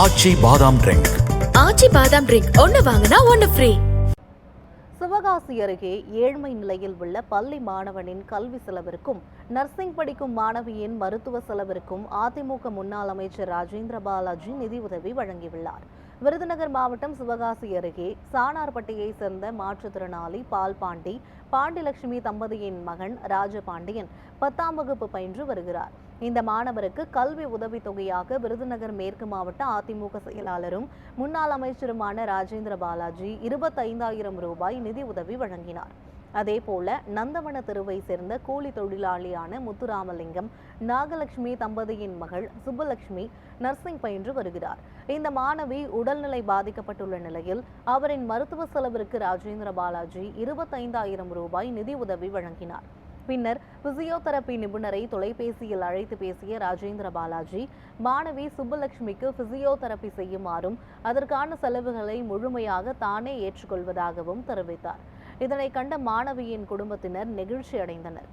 ஆச்சி பாதாம் ட்ரிங்க். ஆச்சி பாதாம் ட்ரிங்க் ஒன்னு வாங்கினா ஒன்னு ஃப்ரீ. சிவகாசி அருகே ஏழ்மை நிலையில் உள்ள பள்ளி மாணவனின் கல்வி செலவிற்கும் நர்சிங் படிக்கும் மாணவியின் மருத்துவ செலவிற்கும் அதிமுக முன்னாள் அமைச்சர் ராஜேந்திர பாலாஜி நிதியுதவி வழங்கியுள்ளார். விருதுநகர் மாவட்டம் சிவகாசி அருகே சானார்பட்டியை சேர்ந்த மாற்றுத்திறனாளி பால்பாண்டி பாண்டிலட்சுமி தம்பதியின் மகன் ராஜபாண்டியன் 10ஆம் வகுப்பு பயின்று வருகிறார். இந்த மாணவருக்கு கல்வி உதவித் தொகையாக விருதுநகர் மேற்கு மாவட்ட அதிமுக செயலாளரும் முன்னாள் அமைச்சருமான ராஜேந்திர பாலாஜி 25,000 ரூபாய் நிதி உதவி வழங்கினார். அதேபோல நந்தவன தெருவை சேர்ந்த கூலி தொழிலாளியான முத்துராமலிங்கம் நாகலட்சுமி தம்பதியின் மகள் சுப்புலட்சுமி நர்சிங் பயின்று வருகிறார். இந்த மாணவி உடல்நிலை பாதிக்கப்பட்டுள்ள நிலையில் அவரின் மருத்துவ செலவிற்கு ராஜேந்திர பாலாஜி 25,000 ரூபாய் நிதி உதவி வழங்கினார். பின்னர் பிசியோதெரபி நிபுணரை தொலைபேசியில் அழைத்து பேசிய ராஜேந்திர பாலாஜி மாணவி சுப்புலட்சுமிக்கு பிசியோதெரபி செய்யுமாறும் அதற்கான செலவுகளை முழுமையாக தானே ஏற்றுக்கொள்வதாகவும் தெரிவித்தார். இதனை கண்ட மாணவியின் குடும்பத்தினர் நெகிழ்ச்சி அடைந்தனர்.